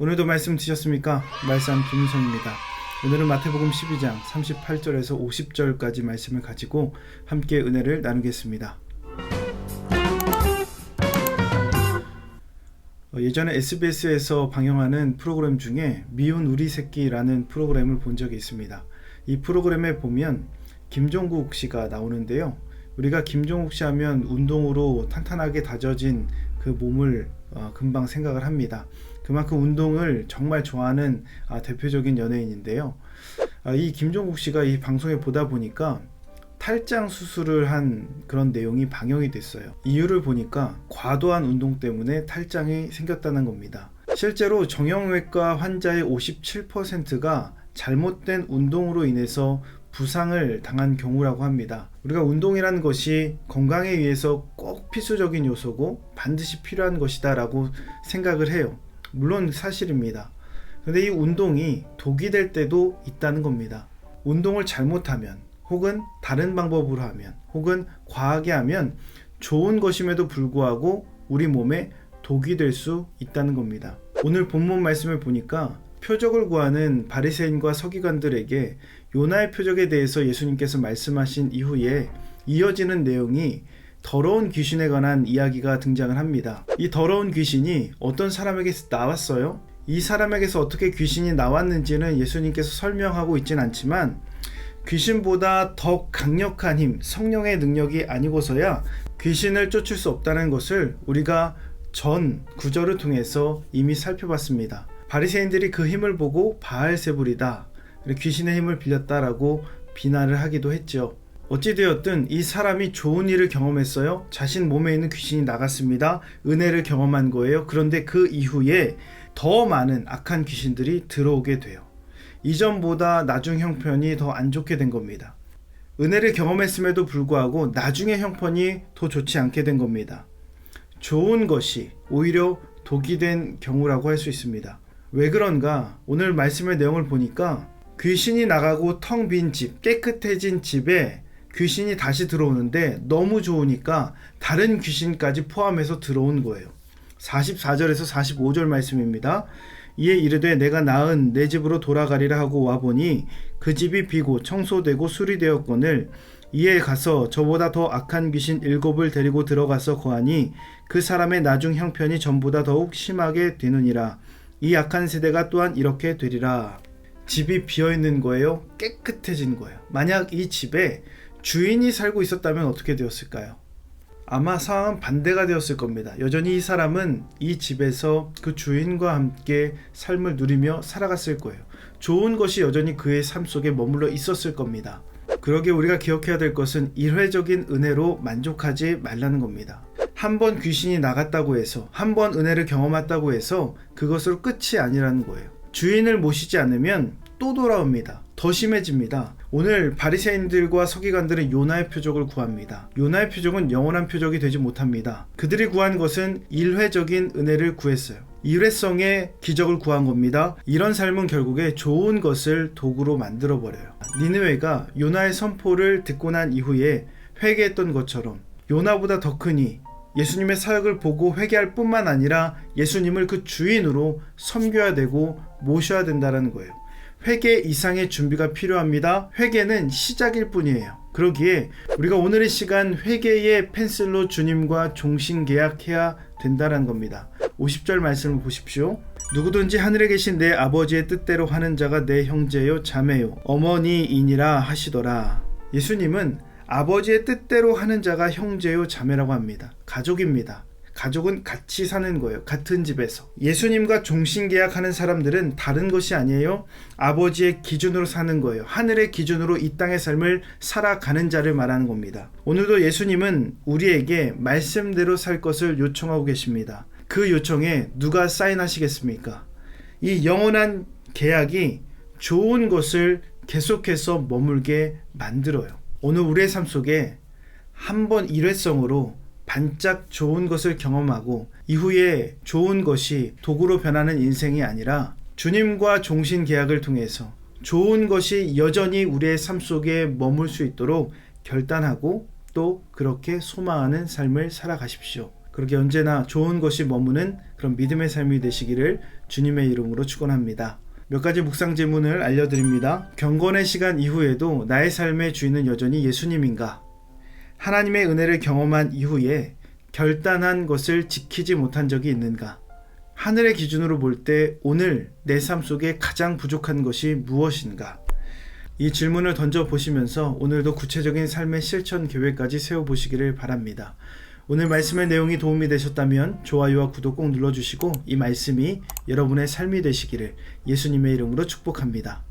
오늘도 말씀 드셨습니까? 말씀 김은성입니다. 오늘은 마태복음 12장 38절에서 50절까지 말씀을 가지고 함께 은혜를 나누겠습니다. 예전에 SBS에서 방영하는 프로그램 중에 미운 우리 새끼라는 프로그램을 본 적이 있습니다. 이 프로그램에 보면 김종국 씨가 나오는데요. 우리가 김종국 씨 하면 운동으로 탄탄하게 다져진 그 몸을 금방 생각을 합니다. 그만큼 운동을 정말 좋아하는 대표적인 연예인인데요. 이 김종국 씨가 이 방송에 보다 보니까 탈장 수술을 한 그런 내용이 방영이 됐어요. 이유를 보니까 과도한 운동 때문에 탈장이 생겼다는 겁니다. 실제로 정형외과 환자의 57%가 잘못된 운동으로 인해서 부상을 당한 경우라고 합니다. 우리가 운동이라는 것이 건강에 위해서 꼭 필수적인 요소고 반드시 필요한 것이다 라고 생각을 해요. 물론 사실입니다. 근데 이 운동이 독이 될 때도 있다는 겁니다. 운동을 잘못하면 혹은 다른 방법으로 하면 혹은 과하게 하면 좋은 것임에도 불구하고 우리 몸에 독이 될 수 있다는 겁니다. 오늘 본문 말씀을 보니까 표적을 구하는 바리새인과 서기관들에게 요나의 표적에 대해서 예수님께서 말씀하신 이후에 이어지는 내용이 더러운 귀신에 관한 이야기가 등장을 합니다. 이 더러운 귀신이 어떤 사람에게서 나왔어요? 이 사람에게서 어떻게 귀신이 나왔는지는 예수님께서 설명하고 있진 않지만 귀신보다 더 강력한 힘, 성령의 능력이 아니고서야 귀신을 쫓을 수 없다는 것을 우리가 전 구절을 통해서 이미 살펴봤습니다. 바리새인들이 그 힘을 보고 바알세불이다, 귀신의 힘을 빌렸다라고 비난을 하기도 했죠. 어찌되었든 이 사람이 좋은 일을 경험했어요. 자신 몸에 있는 귀신이 나갔습니다. 은혜를 경험한 거예요. 그런데 그 이후에 더 많은 악한 귀신들이 들어오게 돼요. 이전보다 나중 형편이 더 안 좋게 된 겁니다. 은혜를 경험했음에도 불구하고 나중의 형편이 더 좋지 않게 된 겁니다. 좋은 것이 오히려 독이 된 경우라고 할 수 있습니다. 왜 그런가? 오늘 말씀의 내용을 보니까 귀신이 나가고 텅 빈 집, 깨끗해진 집에 귀신이 다시 들어오는데 너무 좋으니까 다른 귀신까지 포함해서 들어온 거예요. 44절에서 45절 말씀입니다. 이에 이르되 내가 나은 내 집으로 돌아가리라 하고 와보니 그 집이 비고 청소되고 수리되었거늘 이에 가서 저보다 더 악한 귀신 7을 데리고 들어가서 거하니 그 사람의 나중 형편이 전보다 더욱 심하게 되느니라. 이 악한 세대가 또한 이렇게 되리라. 집이 비어있는 거예요. 깨끗해진 거예요. 만약 이 집에 주인이 살고 있었다면 어떻게 되었을까요? 아마 상황은 반대가 되었을 겁니다. 여전히 이 사람은 이 집에서 그 주인과 함께 삶을 누리며 살아갔을 거예요. 좋은 것이 여전히 그의 삶 속에 머물러 있었을 겁니다. 그러기에 우리가 기억해야 될 것은 일회적인 은혜로 만족하지 말라는 겁니다. 한 번 귀신이 나갔다고 해서, 한 번 은혜를 경험했다고 해서 그것으로 끝이 아니라는 거예요. 주인을 모시지 않으면 또 돌아옵니다. 더 심해집니다. 오늘 바리새인들과 서기관들은 요나의 표적을 구합니다. 요나의 표적은 영원한 표적이 되지 못합니다. 그들이 구한 것은 일회적인 은혜를 구했어요. 일회성의 기적을 구한 겁니다. 이런 삶은 결국에 좋은 것을 도구로 만들어버려요. 니느웨가 요나의 선포를 듣고 난 이후에 회개했던 것처럼 요나보다 더 크니 예수님의 사역을 보고 회개할 뿐만 아니라 예수님을 그 주인으로 섬겨야 되고 모셔야 된다는 거예요. 회개 이상의 준비가 필요합니다. 회개는 시작일 뿐이에요. 그러기에 우리가 오늘 이 시간 회개의 펜슬로 주님과 종신계약해야 된다는 겁니다. 50절 말씀을 보십시오. 누구든지 하늘에 계신 내 아버지의 뜻대로 하는 자가 내 형제요 자매요 어머니이니라 하시더라. 예수님은 아버지의 뜻대로 하는 자가 형제요 자매라고 합니다. 가족입니다. 가족은 같이 사는 거예요. 같은 집에서. 예수님과 종신계약하는 사람들은 다른 것이 아니에요. 아버지의 기준으로 사는 거예요. 하늘의 기준으로 이 땅의 삶을 살아가는 자를 말하는 겁니다. 오늘도 예수님은 우리에게 말씀대로 살 것을 요청하고 계십니다. 그 요청에 누가 사인하시겠습니까? 이 영원한 계약이 좋은 것을 계속해서 머물게 만들어요. 오늘 우리의 삶 속에 한번 일회성으로 반짝 좋은 것을 경험하고 이후에 좋은 것이 도구로 변하는 인생이 아니라 주님과 종신 계약을 통해서 좋은 것이 여전히 우리의 삶 속에 머물 수 있도록 결단하고 또 그렇게 소망하는 삶을 살아가십시오. 그렇게 언제나 좋은 것이 머무는 그런 믿음의 삶이 되시기를 주님의 이름으로 축원합니다. 몇 가지 묵상 질문을 알려드립니다. 경건의 시간 이후에도 나의 삶의 주인은 여전히 예수님인가? 하나님의 은혜를 경험한 이후에 결단한 것을 지키지 못한 적이 있는가? 하늘의 기준으로 볼 때 오늘 내 삶 속에 가장 부족한 것이 무엇인가? 이 질문을 던져보시면서 오늘도 구체적인 삶의 실천 계획까지 세워보시기를 바랍니다. 오늘 말씀의 내용이 도움이 되셨다면 좋아요와 구독 꼭 눌러주시고 이 말씀이 여러분의 삶이 되시기를 예수님의 이름으로 축복합니다.